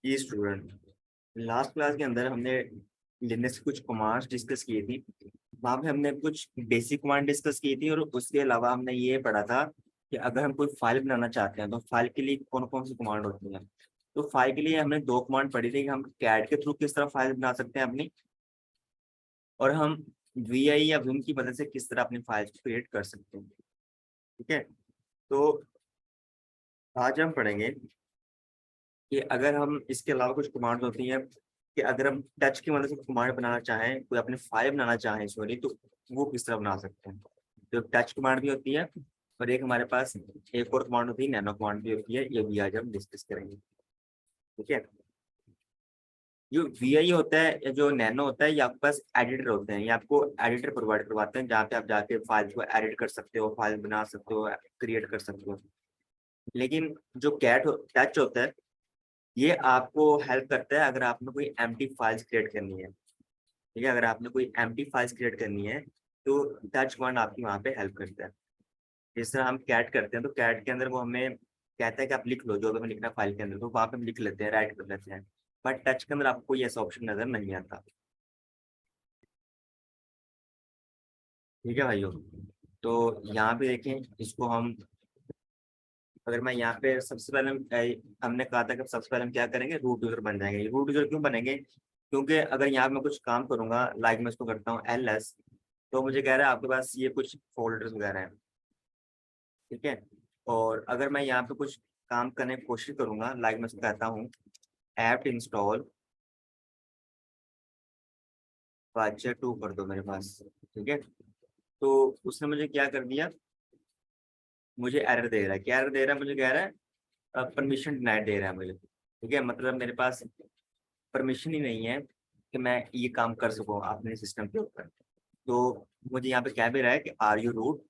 जी student, last class के अंदर हमने लिनक्स की कुछ कमांड्स डिस्कस की थी। वहाँ पे हमने कुछ बेसिक कमांड डिस्कस की थी और उसके अलावा हमने ये पढ़ा था कि अगर हम कोई फाइल बनाना चाहते हैं तो फाइल के लिए कौन कौन सी कमांड होती हैं। तो फाइल के लिए हमने दो कमांड पढ़ी थी कि हम कैट के थ्रू किस तरह फाइल बना सकते हैं अपनी, और हम वी या विम की मदद से किस तरह अपनी फाइल्स को क्रिएट कर सकते हैं। ठीक है, तो आज हम पढ़ेंगे कि अगर हम इसके अलावा कुछ कमांड होती हैं कि अगर हम टच की मदद से कमांड बनाना चाहें, कोई अपनी फाइल बनाना चाहें सॉरी, तो वो किस तरह बना सकते हैं। तो टच कमांड भी होती है और एक हमारे पास एक और कमांड होती है, नैनो कमांड भी होती है। ये भी आज हम डिस्कस करेंगे। ठीक है, जो वी होता है या जो नैनो होता है, ये आपके पास एडिटर होते हैं। ये आपको एडिटर प्रोवाइड करवाते हैं जहाँ पे आप जाके फाइल को एडिट कर सकते हो, फाइल बना सकते हो, क्रिएट कर सकते हो। लेकिन जो टच होता है, ये आपको हेल्प करता है अगर आपने कोई एम्प्टी फाइल्स क्रिएट करनी है। ठीक है, अगर आपने कोई एम्प्टी फाइल्स क्रिएट करनी है तो टच कमांड आपकी वहाँ पे हेल्प करता है। जिस तरह हम कैट करते हैं तो कैट के अंदर वो हमें कहता है कि आप लिख लो जो भी हमें लिखना है फाइल के अंदर, तो वहाँ पे हम लिख लेते हैं, राइट कर लेते हैं। बट टच के अंदर आपको कोई ऐसा ऑप्शन नजर नहीं आता। ठीक है भाइयों, तो यहाँ पे देखें इसको हम, अगर मैं यहाँ पे सबसे पहले हमने कहा था कि सबसे पहले हम क्या करेंगे, रूट यूजर बन जाएंगे। रूट यूजर क्यों बनेंगे? क्योंकि अगर यहाँ पे मैं कुछ काम करूंगा, लाइक मैं इसको करता हूँ ls, तो मुझे कह रहा है आपके पास ये कुछ फोल्डर्स वगैरह हैं। ठीक है, और अगर मैं यहाँ पे कुछ काम करने की कोशिश करूंगा, लाइक मैं इसको कहता हूँ ऐप इंस्टॉल वाचर 2 कर दो मेरे पास। ठीक है, तो उसने मुझे क्या कर दिया, मुझे एरर दे रहा है। क्या एरर दे रहा है? मुझे कह रहा है परमिशन डिनाइड दे रहा है मुझे। ठीक है, मतलब मेरे पास परमिशन ही नहीं है कि मैं ये काम कर सकूँ अपने सिस्टम के ऊपर। तो मुझे यहाँ पे क्या भी रहा है कि आर यू रूट,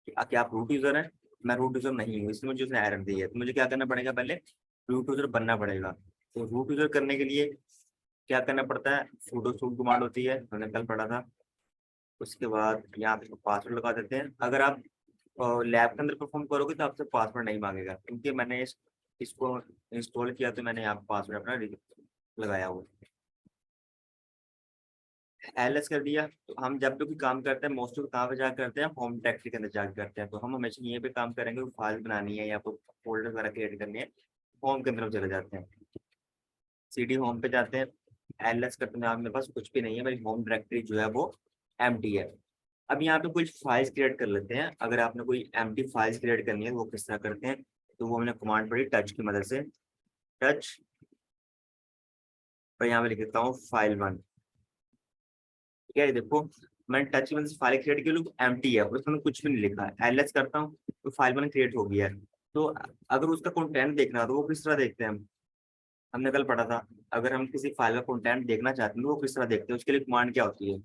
क्या आप रूट यूजर हैं? मैं रूट यूजर नहीं हूँ, इसलिए मुझे उसने एरर दी है। तो मुझे क्या करना पड़ेगा, पहले रूट यूजर बनना पड़ेगा। तो रूट यूजर करने के लिए क्या करना पड़ता है, सूडो सूट कमांड होती है, मैंने कल पढ़ा था। उसके बाद यहाँ पे पासवर्ड लगा देते हैं। अगर आप लैब के अंदर परफॉर्म करोगे तो आपसे पासवर्ड नहीं मांगेगा, क्योंकि मैंने इसको इंस्टॉल किया तो मैंने यहाँ पे पासवर्ड अपना लगाया हुआ। ls कर दिया, तो हम जब भी कोई काम करते हैं मोस्ट ऑफ कहाँ पे जा करते हैं, होम डायरेक्टरी के अंदर जा करते हैं। तो हम हमेशा ये पे काम करेंगे, फाइल बनानी है या फिर फोल्डर वगैरह क्रिएट करनी है, होम के अंदर हम चले जाते हैं, सीडी होम पे जाते हैं। ls करते हैं, मेरे पास कुछ भी नहीं है, मेरी होम डायरेक्टरी जो है वो एम्प्टी है। अब यहाँ पे कुछ फाइल्स क्रिएट कर लेते हैं। अगर आपने कोई एम्प्टी फाइल्स क्रिएट करनी है वो किस तरह करते हैं, तो वो हमने कमांड पढ़ी टच की मदद से। टच, और यहाँ पे लिख देता हूँ फाइल 1। ठीक है, देखो मैंने टच में फाइल क्रिएट की, एम्प्टी है, उसमें कुछ भी नहीं लिखा है। ls करता हूँ तो फाइल 1 क्रिएट हो गया है। तो अगर उसका कंटेंट देखना है तो वो किस तरह देखते हैं हम, हमने कल पढ़ा था। अगर हम किसी फाइल का कंटेंट देखना चाहते हैं तो वो किस तरह देखते हैं, उसके लिए कमांड क्या होती है,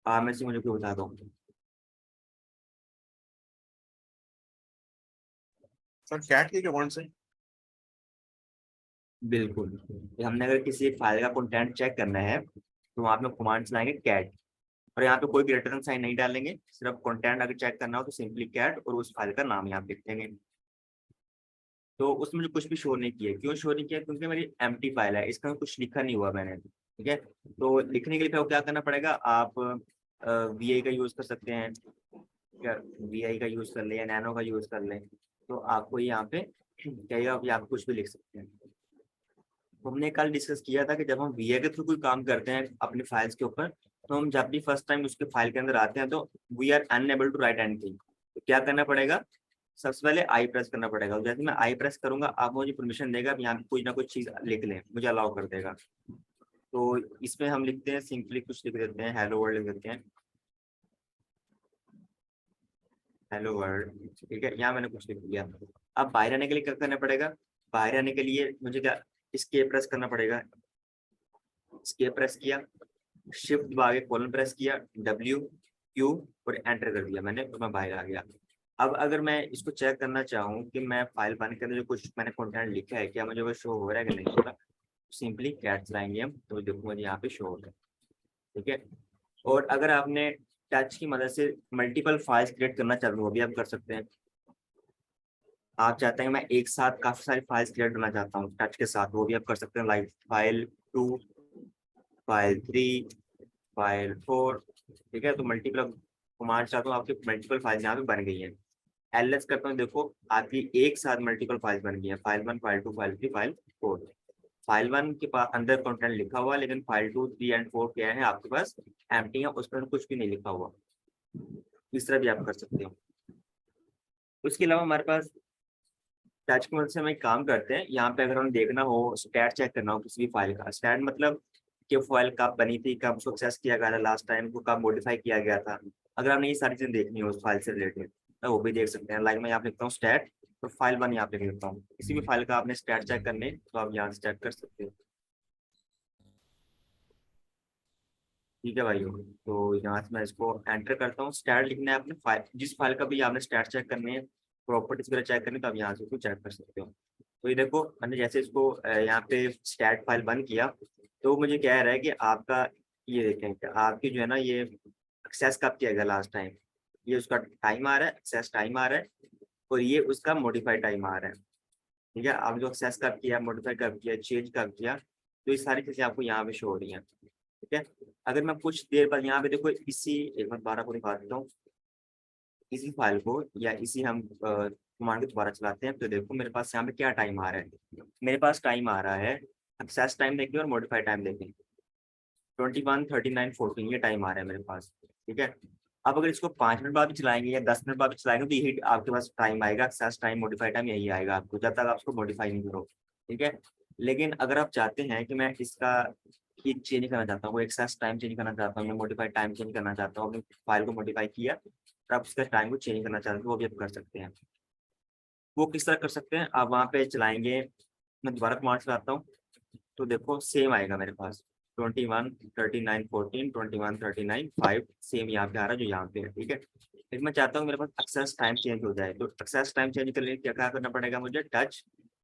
आप में से मुझे कोई बता दो। सर कैट की कौन से? बिल्कुल, कि हमने अगर किसी फाइल का कंटेंट चेक करना है तो वहाँ पे कमांड चलाएंगे कैट, और यहाँ पे कोई ग्रेटर साइन नहीं डालेंगे। सिर्फ कंटेंट अगर चेक करना हो तो सिंपली कैट और उस फाइल का नाम यहाँ पे लिख देंगे। तो उसमें मुझे कुछ भी शो नहीं किया। क्यों शो नहीं किया? क्योंकि मेरी एम्प्टी फाइल है, इसका कुछ लिखा नहीं हुआ मैंने। ठीक है, तो लिखने के लिए क्या करना पड़ेगा, आप वी का यूज कर सकते हैं, क्या वी का यूज कर लें या नैनो का यूज कर लें। तो आपको यहाँ पे क्या, आप यहाँ पे कुछ भी लिख सकते हैं। तो हमने कल डिस्कस किया था कि जब हम वी के थ्रू कोई काम करते हैं अपनी फाइल्स के ऊपर, तो हम जब भी फर्स्ट टाइम उसके फाइल के अंदर आते हैं तो we are unable to write anything. तो क्या करना पड़ेगा, सबसे पहले आई प्रेस करना पड़ेगा। जैसे मैं आई प्रेस करूंगा, आप मुझे परमिशन देगा, अब यहाँ पे कुछ ना कुछ चीज लिख लें, मुझे अलाउ कर देगा। तो इसमें हम लिखते हैं, सिंपली कुछ लिख देते हैं, हेलो वर्ल्ड लिख देते हैं, हेलो वर्ल्ड। ठीक है, यहाँ मैंने कुछ लिख दिया। अब बाहर आने के लिए क्या करना पड़ेगा, बाहर आने के लिए मुझे क्या, escape प्रेस करना पड़ेगा। escape प्रेस किया, शिफ्ट दबा के कॉलन प्रेस किया, W Q, और एंटर कर दिया मैंने, तो मैं बाहर आ गया। अब अगर मैं इसको चेक करना चाहूँ कि मैं फाइल बंद के अंदर जो कुछ मैंने कंटेंट लिखा है क्या मुझे वो शो हो रहा है कि नहीं हो रहा, सिंपली कैट चलाएंगे हम तो देखो मुझे यहाँ पे शो हो रहा है। ठीक है, और अगर आपने टच की मदद से मल्टीपल फाइल्स क्रिएट करना चाहते हो, वो भी आप कर सकते हैं। आप चाहते हैं मैं एक साथ काफी सारी फाइल्स क्रिएट करना चाहता हूँ टच के साथ, वो भी आप कर सकते हैं, लाइक फाइल 2, फाइल 3, फाइल 4। ठीक है, तो मल्टीपल कमांड चाहता हूँ, आपकी मल्टीपल फाइल्स यहाँ पे बन गई हैं। एलएस करता हूँ, देखो आपकी एक साथ मल्टीपल फाइल्स बन गई हैं, file 1, file 2, file 3, file 4। File 1 के पास अंदर कंटेंट लिखा हुआ है, लेकिन फाइल 2, 3 एंड 4 क्या है आपके पास एम्प्टी है, उस पर कुछ भी नहीं लिखा हुआ। इस तरह भी आप कर सकते हो। उसके अलावा हमारे पास टच की मदद से हम एक काम करते हैं, यहाँ पे अगर हम देखना हो स्टैट चेक करना हो किसी भी फाइल का, स्टैट मतलब कि फाइल कब बनी थी, कब उसको एक्सेस किया गया था लास्ट टाइम, को कब मॉडिफाई किया गया था। अगर आपने ये सारी चीजें देखनी हो उस फाइल से रिलेटेड तो वो भी देख सकते हैं। लाइक मैं यहाँ पे लिखता हूँ स्टैट, तो फाइल 1 यहाँ पे लिख देता हूँ। किसी भी फाइल का आपने स्टैट चेक करने तो आप यहाँ से चेक कर सकते हो। ठीक है भाइयों, तो यहाँ से मैं इसको एंटर करता हूँ। स्टैट लिखना है अपने फाइल, जिस फाइल का भी आपने स्टैट चेक करने है, प्रॉपर्टीज वगैरह चेक करनी, तो आप यहाँ से उसको चेक कर सकते हो। तो ये देखो मैंने जैसे इसको यहाँ पे स्टैट फाइल बंद किया, तो मुझे कह रहा है कि आपका ये देखें कि आपकी जो है ना ये एक्सेस कब किया गया लास्ट टाइम, ये उसका टाइम आ रहा है, एक्सेस टाइम आ रहा है, और ये उसका मॉडिफाई टाइम आ रहा है। ठीक है, आप जो एक्सेस कब किया, मॉडिफाई कब किया, चेंज कब किया, तो ये सारी चीजें आपको यहाँ पे शो हो रही हैं। ठीक है, अगर मैं कुछ देर बाद यहाँ पे देखो इसी एक मिनट 12 को निकाल देता हूँ, इसी फाइल को या इसी हम कमांड को दोबारा चलाते हैं, तो देखो मेरे पास यहाँ पे क्या टाइम आ रहा है। मेरे पास टाइम आ रहा है, एक्सेस टाइम देखें और मॉडिफाई टाइम देखें, 21, 39, 14 ये टाइम आ रहा है मेरे पास। ठीक है, अब अगर इसको 5 मिनट बाद भी चलाएंगे या 10 मिनट बाद भी चलाएंगे, तो यही आपके पास टाइम आएगा, एक्सेस टाइम मॉडिफाई टाइम यही आएगा आपको, जब तक आप उसको मॉडिफाई नहीं करो। ठीक है, लेकिन अगर आप चाहते हैं कि मैं इसका ये चेंज करना चाहता हूँ, एक्सेस टाइम चेंज करना चाहता हूँ, मैं मॉडिफाई टाइम चेंज करना चाहता हूँ, अपनी फाइल को मॉडिफाई किया और आप उसका टाइम को चेंज करना चाहते हो, वो भी आप कर सकते हैं। वो किस तरह कर सकते हैं, आप वहाँ पे चलाएंगे, मैं दोबारा कमांड चलाता हूँ, तो देखो सेम आएगा मेरे पास, 21, 39, 14, 21, 39, 5 सेम यहाँ पे आ रहा है जो यहाँ पे है। ठीक है, लेकिन मैं चाहता हूँ मेरे पास एक्सेस टाइम चेंज हो जाए, तो एक्सेस टाइम चेंज करने के लिए क्या क्या करना पड़ेगा मुझे, टच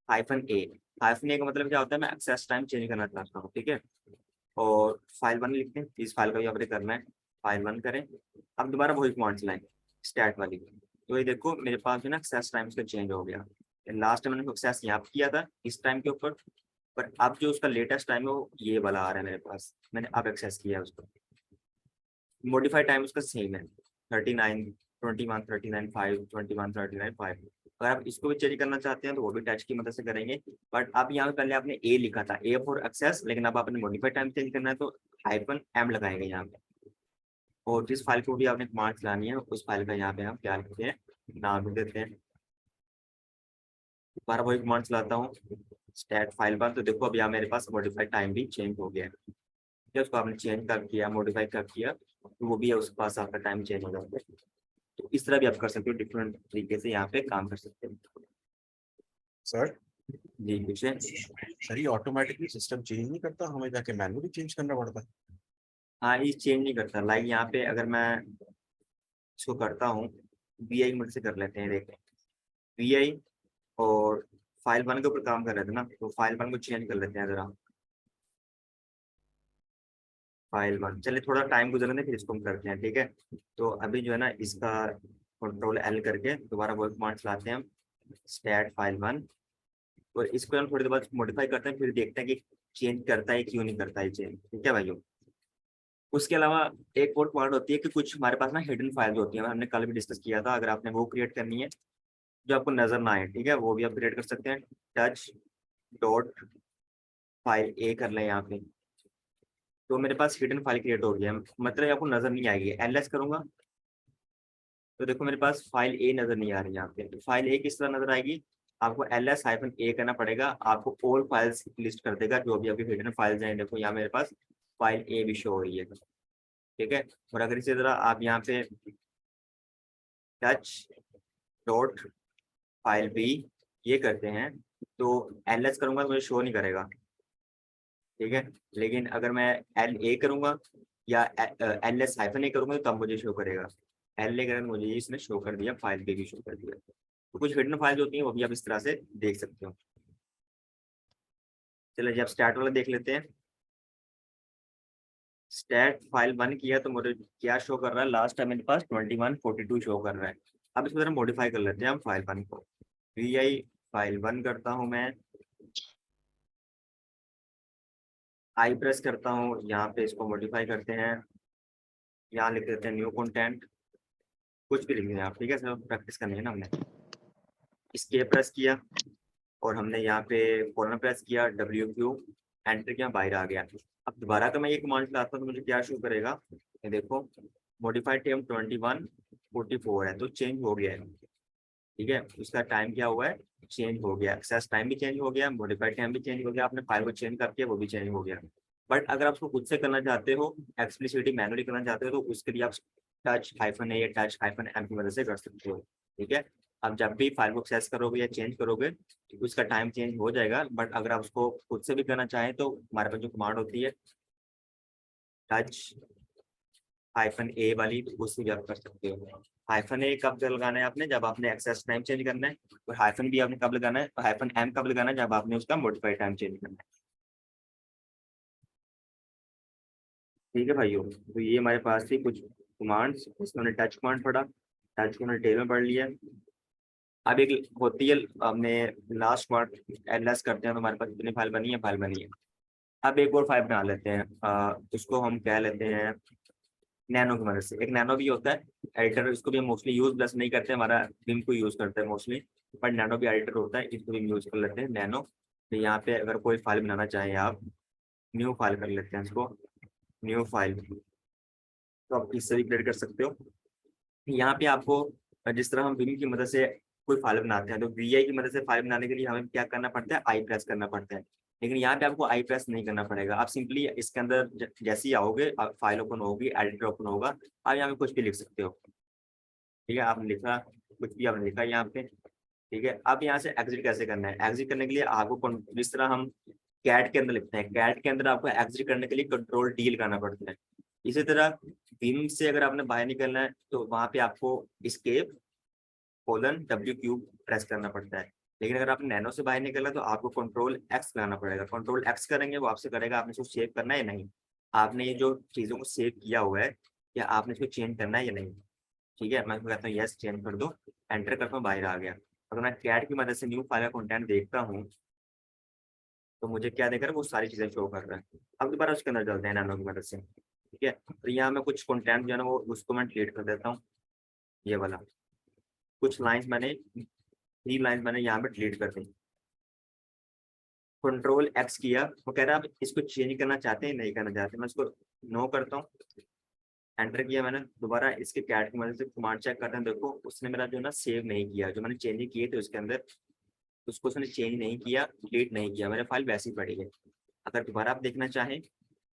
-A। -A का मतलब क्या होता है, मैं एक्सेस टाइम चेंज करना चाहता हूँ। ठीक है, और फाइल 1 लिखते हैं, इस फाइल का भी अपने करना है, फाइल 1 करें। अब दोबारा वही कमांड चलाएंगे स्टार्ट वाली, तो ये देखो मेरे पास जो है ना एक्सेस टाइम उसका चेंज हो गया। लास्ट टाइम मैंने एक्सेस यहाँ पे किया था इस टाइम के ऊपर, पर अब जो उसका लेटेस्ट टाइम है वो ये वाला आ रहा है मेरे पास, मैंने अब एक्सेस किया है उसको। मॉडिफाइड टाइम उसका सेम है, 39, 21, 39, 5, 21, 39, 5। अगर आप इसको भी चेंज करना चाहते हैं तो वो भी टच की मदद से करेंगे। बट अब यहाँ पे पहले आपने ए लिखा था, ए फॉर एक्सेस, लेकिन अब आपने मॉडिफाइड टाइम चेंज करना है तो -M लगाएंगे यहाँ पे। और जिस फाइल को भी आपने कमांड चलानी है उस फाइल का यहाँ पे हम क्या लिखते हैं, नाम लिख देते हैं। दोबारा वही कमांड चलाता हूँ स्टैट फाइल 1, तो देखो अब यहाँ मेरे पास मॉडिफाइड टाइम भी चेंज हो गया है। या उसको आपने चेंज कब किया, मॉडिफाई कब किया, तो वो भी है उसके पास आपका टाइम चेंज हो जाता है। तो इस तरह भी आप कर सकते हो, डिफरेंट तरीके से यहाँ पे काम कर सकते हो। सर जी कुछ है। सर ये ऑटोमेटिकली सिस्टम चेंज नहीं करता, हमें जाके मैनुअली चेंज करना पड़ता है। हाँ ये चेंज नहीं करता, लाइक यहाँ पे अगर मैं इसको करता हूँ, VI मुझसे कर लेते हैं, देखें VI, और फाइल 1 के ऊपर काम कर रहे थे ना, तो फाइल 1 को चेंज कर लेते हैं जरा। फाइल 1 चलिए, थोड़ा टाइम गुजरने दें, फिर इसको हम करते हैं। ठीक है, तो अभी जो है ना इसका Ctrl L करके दोबारा वो कमांड चलाते हैं हम, स्टैट फाइल 1, और इसको हम थोड़ी देर बाद मॉडिफाई करते हैं, फिर देखते हैं कि चेंज करता है क्यों नहीं करता है चेंज। ठीक है भाइयों, उसके अलावा एक और कमांड होती है कि कुछ हमारे पास ना हिडन फाइल्स होती हैं, हमने कल भी डिस्कस किया था, अगर आपने वो क्रिएट करनी है जो आपको नजर ना आए, ठीक है, वो भी आप क्रिएट कर सकते हैं। टच डॉट फाइल ए कर लें यहाँ पे, तो मेरे पास हिडन फाइल क्रिएट हो गया है, मतलब ये आपको नजर नहीं आएगी। एलएस करूंगा तो देखो मेरे पास फाइल ए नजर नहीं आ रही है यहाँ पे, तो फाइल ए किस तरह नजर आएगी, आपको LS-A करना पड़ेगा, आपको ऑल फाइल्स लिस्ट कर देगा जो भी आपकी हिडन फाइल्स हैं। देखो यहाँ मेरे पास फाइल ए भी शो हो रही है। ठीक है, और अगर इसी तरह आप यहाँ पे टच डॉट फाइल बी ये करते हैं, तो LS करूंगा तो मुझे शो नहीं करेगा। ठीक है, लेकिन अगर मैं LA करूंगा या LS-A करूंगा तो तब मुझे शो करेगा। LA करें मुझे इसने शो कर दिया, फाइल बी भी शो कर दिया। तो कुछ हिडन फाइल्स होती हैं वो भी आप इस तरह से देख सकते हो। चलिए जब स्टार्ट वाला देख लेते हैं, स्टैट फाइल 1 किया तो मुझे क्या शो कर रहा है, लास्ट टाइम मेरे पास 21, 42 शो कर रहा है। अब इसको जरा मॉडिफाई कर लेते हैं हम फाइल 1 को, vi फाइल 1 करता हूँ मैं, आई प्रेस करता हूँ, यहाँ पे इसको मॉडिफाई करते हैं, यहाँ लिख देते हैं न्यू कंटेंट, कुछ भी लिख दें आप, ठीक है, सब प्रैक्टिस करनी है ना हमने। इसके प्रेस किया और हमने यहाँ पे कॉलम प्रेस किया, W एंटर किया, बाहर आ गया। अब दोबारा अगर मैं ये कमांड चलाता हूँ तो मुझे क्या शो करेगा, ये देखो मॉडिफाइड टाइम 21:44 है, तो चेंज हो गया है, ठीक है, उसका टाइम क्या हुआ है, चेंज हो गया, एक्सेस टाइम भी चेंज हो गया, मॉडिफाइड टाइम भी चेंज हो गया, आपने फाइल को चेंज करके वो भी चेंज हो गया। बट अगर आप उसको खुद से करना चाहते हो, एक्सप्लिसिटली मैनुअली करना चाहते हो, तो उसके लिए आप टच-a या टच-m की मदद से कर सकते हो, ठीक है। अब जब भी फाइल को एक्सेस करोगे या चेंज करोगे तो उसका टाइम चेंज हो जाएगा, बट अगर आप उसको खुद से भी करना चाहें तो हमारे पास जो कमांड होती है टच-a वाली, तो उससे भी आप कर सकते हो। -a कब लगाना है आपने, जब आपने एक्सेस टाइम चेंज करना है, और -b आपने कब लगाना है, और -m कब लगाना है, जब आपने उसका मॉडिफाइड टाइम चेंज करना है, ठीक है भाइयों। तो ये हमारे पास थी कुछ कमांड्स, इसमें हमने टच कमांड पढ़ा, टच को हमने टेल में पढ़ लिया। अब एक होती है, हमने लास्ट कमांड एलएस करते हैं तो हमारे पास कितनी फाइल बनी है, फाइल बनी है। अब एक और फाइल बना लेते हैं, उसको हम कह लेते हैं नैनो की मदद से। एक नैनो भी होता है एडिटर, इसको भी हम मोस्टली यूज प्लस नहीं करते, हमारा विम को यूज करते हैं मोस्टली, बट नैनो भी एडिटर होता है, इसको भी यूज कर लेते हैं नैनो। तो यहाँ पे अगर कोई फाइल बनाना चाहें आप, न्यू फाइल कर लेते हैं इसको, न्यू फाइल, तो आप इससे भी क्रिएट कर सकते हो। यहाँ पे आपको जिस तरह हम विम की मदद से कोई फाइल बनाते हैं, तो वीआई की मदद से फाइल बनाने के लिए हमें क्या करना पड़ता है, आई प्रेस करना पड़ता है। लेकिन यहाँ पे आपको आई प्रेस नहीं करना पड़ेगा, आप सिंपली इसके अंदर जैसे ही आओगे, आप फाइल ओपन होगी, एडिटर ओपन होगा, आप यहाँ पे कुछ भी लिख सकते हो, ठीक है, आपने लिखा, कुछ भी आपने लिखा यहाँ पे, ठीक है। अब यहाँ से एग्जिट कैसे करना है, एग्जिट करने के लिए आपको जिस तरह हम कैट के अंदर लिखते हैं, कैट के अंदर आपको एग्जिट करने के लिए कंट्रोल-D लगाना पड़ता है। इसी तरह विम से अगर आपने बाहर निकलना है तो वहां पे आपको escape :W प्रेस करना पड़ता है। लेकिन अगर आपने नैनो से बाहर निकलना है तो आपको कंट्रोल-X लगाना पड़ेगा, कंट्रोल-X करेंगे वो आपसे करेगा आपने इसको सेव करना है या नहीं, आपने ये जो चीजों को सेव किया हुआ है या आपने इसको चेंज करना है या नहीं, ठीक है। मैं इसको कहता हूँ यस, चेंज कर दो, एंटर करता हूँ, बाहर आ गया। अगर मैं कैट की मदद से न्यू फाइल का कंटेंट देखता हूँ तो मुझे क्या देख रहा है, वो सारी चीजें शो कर रहा है। अब दोबारा उसके अंदर चलते हैं नैनो की मदद से, ठीक है। तो यहाँ मैं कुछ कंटेंट जो है ना वो उसको मैं डिलीट कर देता हूँ, ये वाला, कुछ लाइंस मैंने 3 लाइंस मैंने यहाँ पे डिलीट कर दी। कंट्रोल-X किया, वो कह रहा है आप इसको चेंज करना चाहते हैं, नहीं करना चाहते, मैं इसको नो करता हूँ, एंटर किया मैंने, दोबारा इसके कैट की मदद से कमांड चेक करते हैं, देखो उसने मेरा जो है ना सेव नहीं किया, जो मैंने चेंज किए थे उसके अंदर, उसको उसने चेंज नहीं किया, डिलीट नहीं किया, मेरे फाइल वैसी पड़ी है। अगर दोबारा आप देखना चाहें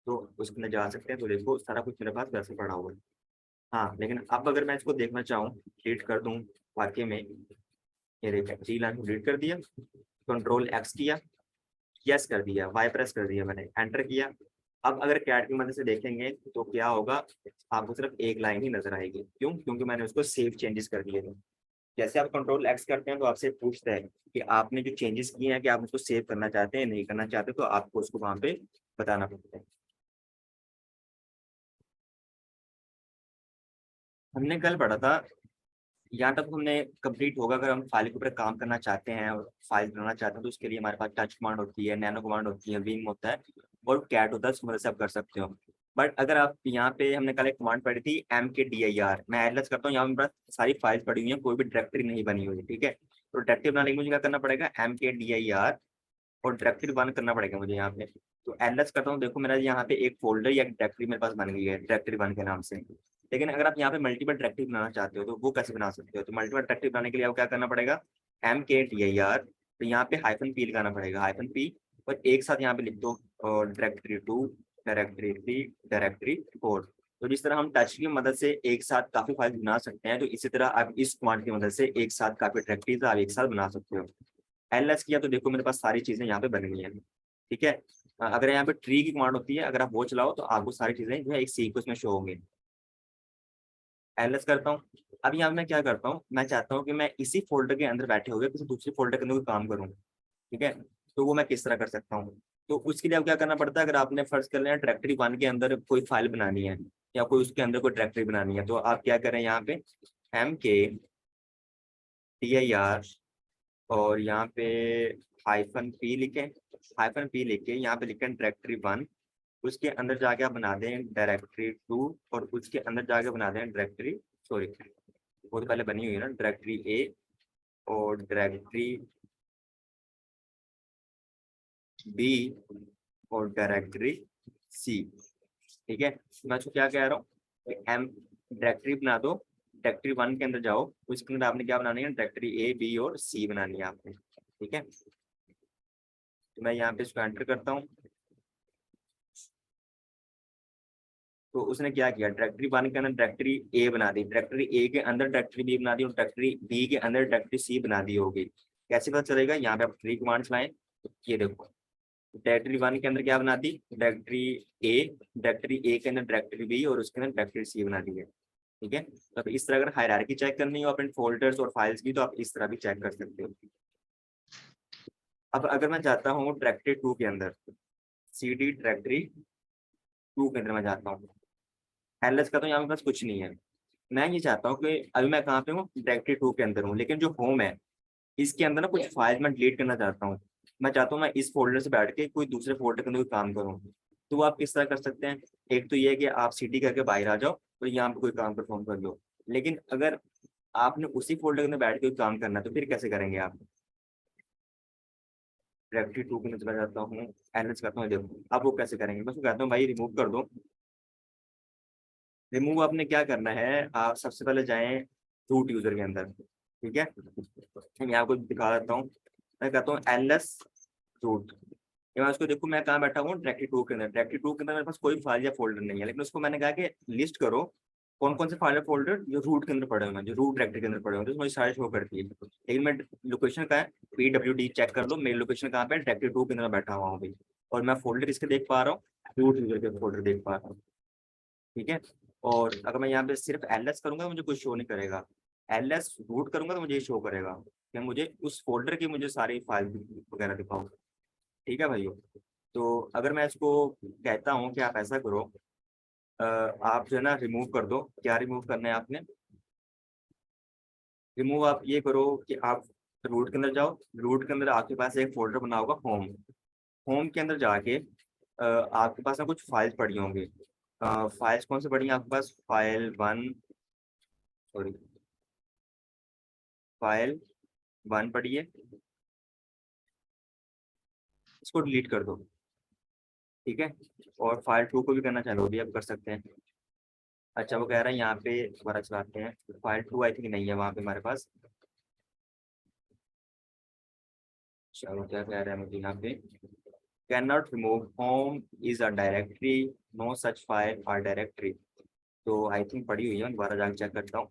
तो उसके अंदर जा सकते हैं, तो देखो सारा कुछ मेरे पास वैसे पड़ा हुआ है। हाँ, लेकिन अब अगर मैं इसको देखना चाहूँ, डिलीट कर दूँ, वाकई में ये देखिए 3 लाइन को डिलीट कर दिया, कंट्रोल-X किया, यस कर दिया, वाई प्रेस कर दिया मैंने, एंटर किया। अब अगर कैट की मदद से देखेंगे तो क्या होगा, आपको सिर्फ एक लाइन ही नजर आएगी, क्यों, क्योंकि मैंने उसको सेव चेंजेस कर दिए थे। जैसे आप कंट्रोल-X करते हैं तो आपसे पूछता है कि आपने जो चेंजेस किए हैं कि आप उसको सेव करना चाहते हैं, नहीं करना चाहते, तो आपको उसको वहां पे बताना पड़ता है। हमने कल पढ़ा था, यहाँ तक हमने कंप्लीट होगा, अगर हम फाइल के ऊपर काम करना चाहते हैं और फाइल बनाना चाहते हैं तो उसके लिए हमारे पास टच कमांड होती है, नैनो कमांड होती है, विम होता है और कैट होता है, उसकी मदद से आप कर सकते हो। बट अगर आप यहाँ पे, हमने कल एक कमांड पढ़ी थी mkdir, मैं एटलस करता हूँ, यहाँ मेरे पास सारी फाइल पड़ी हुई है, कोई भी डायरेक्टरी नहीं बनी हुई है, ठीक है। तो डायरेक्टरी बनाने के लिए मुझे क्या करना पड़ेगा, mkdir, और डायरेक्टरी बन करना पड़ेगा मुझे यहाँ पे। तो एलएस करता हूँ, देखो मेरा यहाँ पे एक फोल्डर या डायरेक्टरी मेरे पास बन गई है, डायरेक्टरी वन के नाम से। लेकिन अगर आप यहाँ पे मल्टीपल डायरेक्टरी बनाना चाहते हो तो वो कैसे बना सकते हो, तो मल्टीपल डायरेक्टरी बनाने के लिए आपको क्या करना पड़ेगा, mkdir, तो यहाँ पे -p लगाना पड़ेगा, -p, और एक साथ यहाँ पे लिख दो डायरेक्टरी 2, डायरेक्टरी 3, डायरेक्टरी 4। तो जिस तरह हम टच की मदद से एक साथ काफी फाइल बना सकते हैं, तो इसी तरह आप इस कमांड की मदद से एक साथ काफी डायरेक्टरीज आप एक साथ बना सकते हो। एलएस किया तो देखो मेरे पास सारी चीजें यहाँ पे बन गई हैं, ठीक है। अगर यहाँ पे ट्री की कमांड होती है, अगर आप वो चलाओ तो आपको सारी चीजें जो है एक सीक्वेंस में शो होंगी। एलएस करता हूँ, अब यहाँ मैं क्या करता हूँ, मैं चाहता हूँ कि मैं इसी फोल्डर के अंदर बैठे हुए किसी दूसरे फोल्डर के अंदर कोई काम करूँ, ठीक है। तो वो मैं किस तरह कर सकता हूँ, तो उसके लिए अब क्या करना पड़ता है, अगर आपने फर्ज कर लिया डायरेक्टरी 1 के अंदर कोई फाइल बनानी है या कोई उसके अंदर कोई डायरेक्टरी बनानी है, तो आप क्या करें, यहाँ पे mkdir और यहाँ पे -p लिखें। -p लिख के यहाँ पे लिखें डायरेक्टरी 1, उसके अंदर जाके आप बना दें डायरेक्टरी 2, और उसके अंदर जाके बना दें डायरेक्टरी, सॉरी वो तो पहले बनी हुई है ना, डायरेक्टरी 1 और डायरेक्टरी 2 और डायरेक्टरी 3। ठीक है, मैं इसको क्या कह रहा हूँ कि एम डायरेक्टरी बना दो, डायरेक्टरी 1 के अंदर जाओ, उसके अंदर आपने क्या बनानी है, डायरेक्टरी A, B और C बनानी है आपने। ठीक है, तो मैं यहाँ पे इसको एंटर करता हूँ। तो उसने क्या किया, डायरेक्टरी 1 के अंदर डायरेक्टरी A बना दी, डायरेक्टरी A के अंदर डायरेक्टरी B बना दी, और डायरेक्टरी B के अंदर डायरेक्टरी C बना दी होगी। कैसे पता चलेगा, यहाँ पे आप 3 कमांड्स लाएं, तो ये देखो डायरेक्टरी 1 के अंदर क्या बना दी, डायरेक्टरी A के अंदर डायरेक्टरी B और उसके अंदर डायरेक्टरी C बना दी है। ठीक है, तो अब इस तरह अगर हायरार्की चेक करनी हो अपने फोल्डर्स और फाइल्स की, तो आप इस तरह भी चेक कर सकते हो। अब अगर मैं जाता हूँ डायरेक्टरी 2 के अंदर, CD डायरेक्टरी 2 के अंदर मैं जाता हूँ, एलएस का तो यहाँ पे पास कुछ नहीं है। मैं ये चाहता हूँ कि अभी मैं कहाँ पे हूँ, डायरेक्टरी 2 के अंदर हूँ, लेकिन जो होम है इसके अंदर ना कुछ फाइल मैं डिलीट करना चाहता हूँ। मैं चाहता हूँ मैं इस फोल्डर से बैठ के कोई दूसरे फोल्डर के अंदर कोई काम करूँ। तो वो आप किस तरह कर सकते हैं, एक तो ये है कि आप CD करके बाहर आ जाओ और यहाँ पे कोई काम परफॉर्म कर लो। लेकिन अगर आपने उसी फोल्डर के अंदर बैठ के कोई काम करना है, तो फिर कैसे करेंगे आप। डायरेक्टरी 2 के अंदर चला जाता हूँ, एलएस करता हूँ, देखो आप वो कैसे करेंगे। मैं उसको कहता हूँ भाई रिमूव कर दो। रिमूव आपने क्या करना है, आप सबसे पहले जाएं रूट यूजर के अंदर। ठीक है, मैं आपको दिखा देता हूँ। मैं कहता हूँ एलएस रूट। मैं उसको देखो मैं कहाँ बैठा हूँ, डायरेक्टरी 2 के अंदर। डायरेक्टरी 2 के अंदर मेरे पास कोई फाइल या फोल्डर नहीं है, लेकिन उसको मैंने कहा कि लिस्ट करो कौन कौन से फाइल या फोल्डर जो रूट के अंदर पड़े हुए हैं, जो रूट डायरेक्टरी के अंदर पड़े हुए हैं, तो मुझे सारे शो करती है। लेकिन मैं लोकेशन का है, PWD चेक कर लो मेरी लोकेशन कहाँ पे, डायरेक्टरी 2 के अंदर बैठा हुआ हूँ भाई। और मैं फोल्डर किसके देख पा रहा हूँ, रूट यूजर के फोल्डर देख पा रहा हूँ। ठीक है, और अगर मैं यहाँ पे सिर्फ एलएस करूंगा मुझे कुछ शो नहीं करेगा, एलएस रूट करूंगा तो मुझे शो करेगा कि मुझे उस फोल्डर की मुझे सारी फाइल वगैरह दिखाओ। ठीक है भाइयों, तो अगर मैं इसको कहता हूँ कि आप ऐसा करो, आप जो है ना रिमूव कर दो। क्या रिमूव करना है आपने, रिमूव आप ये करो कि आप रूट के अंदर जाओ, रूट के अंदर आपके पास एक फोल्डर बना होगा होम। होम के अंदर जाके आपके पास ना कुछ फाइल्स पड़ी होंगी। फाइल्स कौन सी पड़ी हैं आपके पास, फाइल 1, सॉरी फाइल 1 पड़ी है, इसको डिलीट कर दो। ठीक है, और फाइल 2 को भी करना चाहो भी आप कर सकते हैं। अच्छा वो कह रहा है यहाँ पे दोबारा चलाते हैं, फाइल 2 आई थिंक नहीं है वहाँ पे हमारे पास। चलो क्या कह रहा है मुझे यहाँ पे, can not remove home is a directory, no such file or directory. तो आई थिंक पड़ी हुई है, मैं दोबारा जाकर चेक करता हूँ,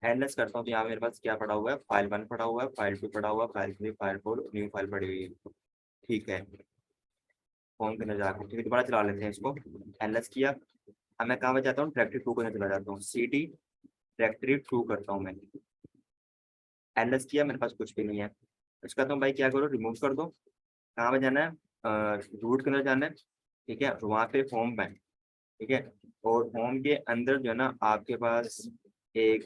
एनलेस करता हूँ। तो यहाँ मेरे पास क्या पड़ा हुआ है, फाइल 1 पड़ा हुआ है, फाइल 2 पड़ा हुआ है, फाइल 3, फाइल 4, न्यू फाइल पड़ी हुई है। ठीक है, होम के अंदर जाकर ठीक है दोबारा चला लेते हैं इसको, एनलेस किया। अब मैं कहाँ पे जाता हूँ, डायरेक्टरी 2 के अंदर चला जाता हूँ, CD डायरेक्टरी 2 करता हूँ मैं, एनलेस किया, मेरे पास कुछ भी नहीं है। उसका कहता हूँ भाई क्या करो, रिमूव कर दो। कहाँ पे जाना है, रूट के अंदर जाना है। ठीक है, वहाँ पे होम में, ठीक है, और होम के अंदर जो है ना आपके पास एक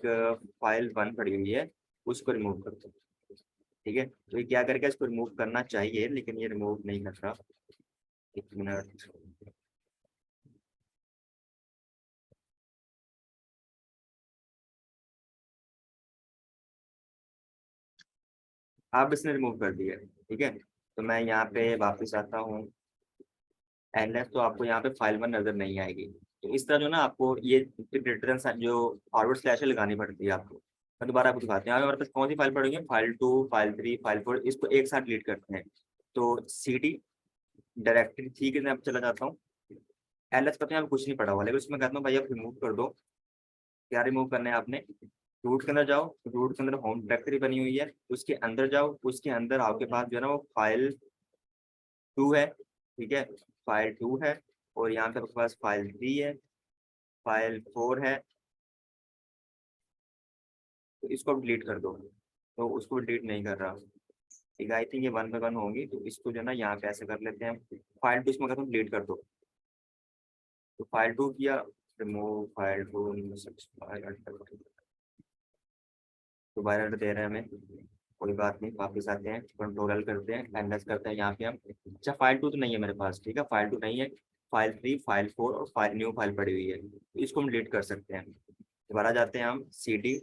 फाइल 1 पड़ी हुई है, उसको रिमूव कर दो। ठीक है, तो ये क्या करके इसको रिमूव करना चाहिए, लेकिन ये रिमूव नहीं कर रहा। 1 मिनट, आप इसने रिमूव कर दिया। ठीक है, तो मैं यहाँ पे वापस आता हूँ, एनएस तो आपको यहाँ पे फाइल 1 नजर नहीं आएगी। तो इस तरह जो ना आपको ये रिटर्न जो फॉरवर्ड स्लैश लगानी पड़ती है आपको। मैं दोबारा आपको दिखाते हैं, हमारे पास कौन सी फाइल पड़ी है, फाइल 2, फाइल 3, फाइल 4, इसको एक साथ डिलीट करते हैं। तो CD डायरेक्टरी 3 के अंदर चला जाता हूँ, एलएस का तो यहाँ पे कुछ नहीं पड़ा हुआ, लेकिन उसमें कहता हूँ भाई आप रिमूव कर दो। क्या रिमूव करना है आपने, रूट के अंदर जाओ, रूट के अंदर होम डायरेक्टरी बनी हुई है, उसके अंदर जाओ, उसके अंदर आपके पास जो है ना वो फाइल 2 है। ठीक है, फाइल 2 है, और यहाँ पे आपके पास फाइल 3 है, फाइल 4 है, तो इसको डिलीट कर दो। तो उसको डिलीट नहीं कर रहा। ठीक है, आई थिंक ये 1 बाय 1 होंगी, तो इसको जो है ना यहाँ पे ऐसे कर लेते हैं, फाइल 2 इसमें कहता हूँ डिलीट कर दो। तो फाइल 2 किया, रिमूव फाइल 2, दोबारा दे रहे हैं हमें, कोई बात नहीं, वापस आते हैं, कंट्रोल करते हैं, एनएस करते हैं यहाँ पे हम। अच्छा फाइल 2 तो नहीं है मेरे पास, ठीक है, फाइल 2 नहीं है, फाइल 3, फाइल 4 और फाइल न्यू फाइल पड़ी हुई है, तो इसको हम डिलीट कर सकते हैं। दोबारा जाते हैं हम CD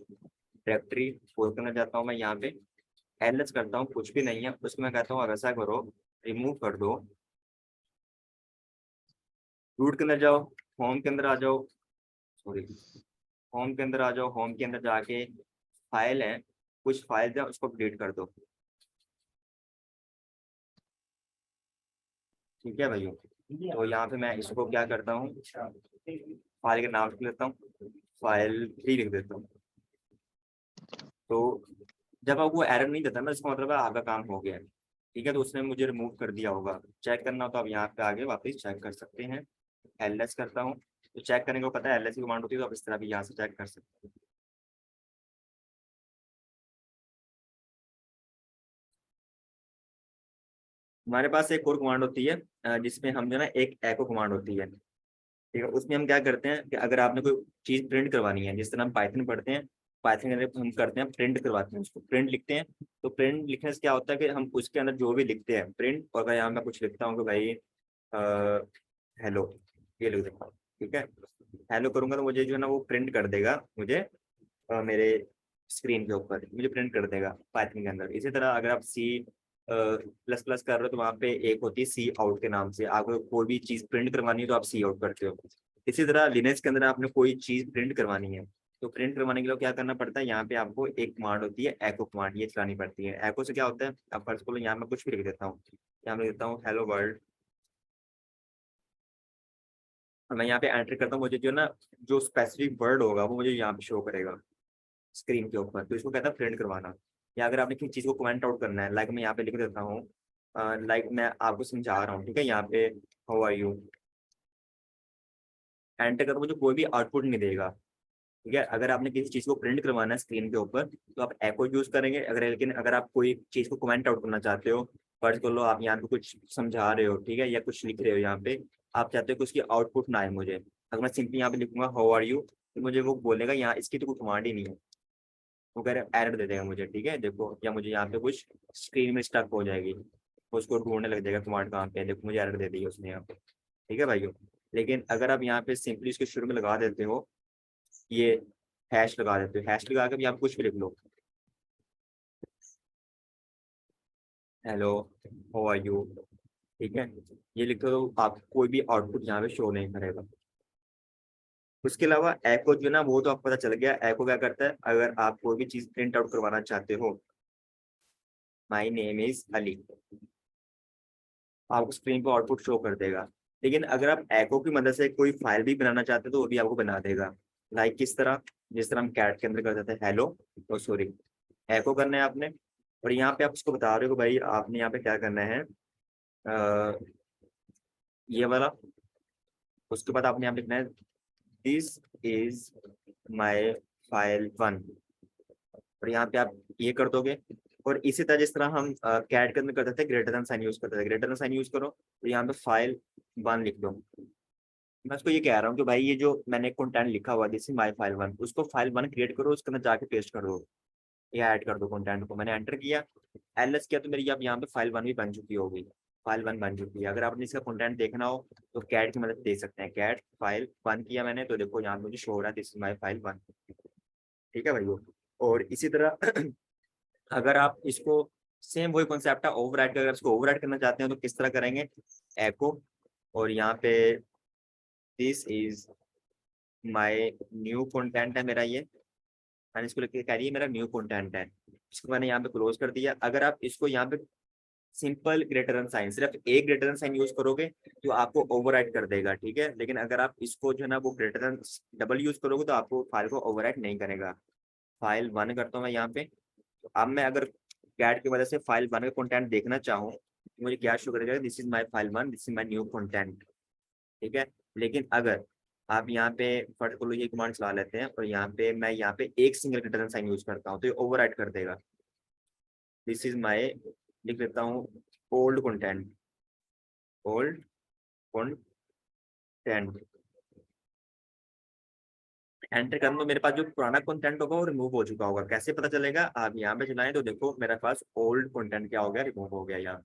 डायरेक्टरी फोल्ड करना चाहता हूँ मैं यहाँ पे, एलएस करता हूँ, कुछ भी नहीं है, उसको मैं कहता हूँ अब ऐसा करो, रिमूव कर दो, रूट के अंदर जाओ, होम के अंदर आ जाओ, सॉरी, होम के अंदर आ जाओ, होम के अंदर जाके फाइल है, कुछ फाइल है उसको डिलीट कर दो। ठीक है भाइयों, तो यहाँ पे मैं इसको क्या करता हूँ, फाइल का नाम लिख लेता हूँ, फाइल 3 लिख देता हूँ। तो जब आपको एरर नहीं देता ना, इसका मतलब है आपका काम हो गया है। ठीक है, तो उसने मुझे रिमूव कर दिया होगा, चेक करना हो तो आप यहाँ पे आगे वापस चेक कर सकते हैं। एलएस करता हूँ, तो चेक करने को पता है एलएस की कमांड होती है, तो आप इस तरह भी यहाँ से चेक कर सकते हैं। हमारे पास एक और कमांड होती है जिसमें हम जो ना एक एको कमांड होती है, ठीक है, उसमें हम क्या करते हैं कि अगर आपने कोई चीज प्रिंट करवानी है, जिस तरह हम पाइथन पढ़ते हैं, पाइथन के अंदर हम करते हैं प्रिंट करवाते हैं, उसको प्रिंट लिखते हैं। तो प्रिंट लिखने से क्या होता है कि हम उसके अंदर जो भी लिखते हैं प्रिंट, और अगर यहाँ मैं कुछ लिखता हूँ कि भाई हेलो, ये लिख देता हूँ, ठीक है, हेलो करूंगा तो मुझे जो है ना वो प्रिंट कर देगा मुझे, मेरे स्क्रीन के ऊपर मुझे प्रिंट कर देगा पाइथन के अंदर। इसी तरह अगर आप C++ कर रहे हो तो वहाँ पे एक होती है सी आउट के नाम से, आपको कोई भी चीज़ प्रिंट करवानी है तो आप सी आउट करते हो। इसी तरह लिनक्स के अंदर आपने कोई चीज़ प्रिंट करवानी है, तो प्रिंट करवाने के लिए क्या करना पड़ता है, यहाँ पे आपको एक कमांड होती है एको कमांड, ये चलानी पड़ती है। एको से क्या होता है, अब फर्स्ट को यहाँ मैं कुछ भी लिख देता हूँ, यहाँ मैं लिखता हूँ हेलो वर्ल्ड, और मैं यहाँ पे एंटर करता हूँ, मुझे जो ना जो स्पेसिफिक वर्ड होगा वो मुझे यहाँ पे शो करेगा स्क्रीन के ऊपर, तो इसको कहता है प्रिंट करवाना। या अगर आपने किसी चीज़ को कमेंट आउट करना है, लाइक मैं यहाँ पे लिख देता हूँ, लाइक मैं आपको समझा रहा हूँ, ठीक है, यहाँ पे हाउ आर यू, एंटर कर, मुझे कोई भी आउटपुट नहीं देगा। ठीक है, अगर आपने किसी चीज़ को प्रिंट करवाना है स्क्रीन के ऊपर तो आप एको यूज करेंगे, अगर लेकिन अगर आप कोई चीज़ को कमेंट आउट करना चाहते हो, फर्ज कर लो आप यहाँ पे कुछ समझा रहे हो, ठीक है, या कुछ लिख रहे हो यहाँ पे, आप चाहते हो कि उसकी आउटपुट ना आए मुझे, अगर मैं सिंपली यहाँ पे लिखूंगा हाउ आर यू, तो मुझे वो बोलेगा यहाँ इसकी तो कोई कमांड ही नहीं है, वो कह रहे एरर दे देगा मुझे, ठीक है, देखो, या मुझे यहाँ पे कुछ स्क्रीन में स्टक हो जाएगी, उसको ढूंढने लग जाएगा कमांड कहाँ पे है, देखो मुझे एरर दे दी है उसने यहाँ पे। ठीक है भाइयों, लेकिन अगर आप यहाँ पे सिंपली इसके शुरू में लगा देते हो, ये हैश लगा देते हो, हैश लगा के भी आप कुछ भी लिख लो, हेलो हाउ आर यू, ठीक है, ये लिख दो तो आपको कोई भी आउटपुट यहाँ पे शो नहीं करेगा। उसके अलावा एको जो ना वो तो आपको पता चल गया, एको क्या करता है, अगर आप कोई भी चीज प्रिंट आउट करवाना चाहते हो, माई नेम इज अली, आपको स्क्रीन पर आउटपुट शो कर देगा। लेकिन अगर आप एको की मदद से कोई फाइल भी बनाना चाहते हो तो वो भी आपको बना देगा। लाइक किस तरह, जिस तरह हम कैट के अंदर कर देते हैं हेलो, और सॉरी एको करना है आपने, और यहाँ पे आप उसको बता रहे हो कि भाई आपने यहाँ पे क्या करना है, अ, ये वाला, उसके बाद आपने यहाँ पे लिखना है दिस इज माई फाइल 1, और यहाँ पे आप ये कर दोगे। और इसी तरह जिस तरह हम कैट के अंदर करते थे ग्रेटर देन साइन यूज करते थे, ग्रेटर देन साइन यूज करो तो यहाँ पे फाइल 1 लिख दो। मैं उसको ये कह रहा हूँ कि भाई ये जो मैंने कंटेंट लिखा हुआ दिस इज माई फाइल 1, उसको फाइल 1 क्रिएट करो, उसके अंदर जाके पेस्ट कर दो, या ऐड कर दो कंटेंट को, मैंने एंटर किया, एलएस किया, तो मेरी अब यहाँ पे फाइल 1 भी बन चुकी होगी, फाइल 1 बन चुकी है। अगर आपने इसका कंटेंट देखना हो तो कैट की मदद देख सकते हैं, कैट फाइल 1 किया मैंने, तो देखो यहाँ पे मुझे शो हो रहा है दिस इज माई फाइल 1। ठीक है भाई, और इसी तरह अगर आप इसको सेम वही कॉन्सेप्ट है ओवरराइड का, अगर इसको ओवरराइड करना चाहते हैं तो किस तरह करेंगे, एको, और यहाँ पे this is my new content है मेरा ये, मैंने इसको लिख के कह रही है मेरा न्यू कंटेंट है, इसको मैंने यहाँ पे क्लोज कर दिया। अगर आप इसको यहाँ पे सिंपल ग्रेटर देन साइन, सिर्फ एक ग्रेटर देन साइन यूज करोगे तो आपको ओवरराइड कर देगा, ठीक है, लेकिन अगर आप इसको जो है ना वो ग्रेटर देन डबल यूज करोगे तो आपको फाइल को ओवरराइड नहीं करेगा। फाइल 1 करता हूँ मैं यहाँ पे, तो अब मैं अगर कैट की वजह से फाइल 1 का कंटेंट देखना चाहूँ तो मुझे क्या शो करेगा, this is my file 1, this is my new content. ठीक है, लेकिन अगर आप यहाँ पे फट को ये कमांड चला लेते हैं और यहाँ पे मैं यहाँ पे एक सिंगल ग्रेटर साइन यूज करता हूँ तो ये ओवरराइड कर देगा, दिस इज माई, लिख देता हूँ old content, old content, enter करने में मेरे पास जो पुराना कंटेंट होगा वो रिमूव हो चुका होगा। कैसे पता चलेगा? आप यहाँ पे चलाएं तो देखो मेरे पास ओल्ड कंटेंट क्या हो गया, रिमूव हो गया यहाँ।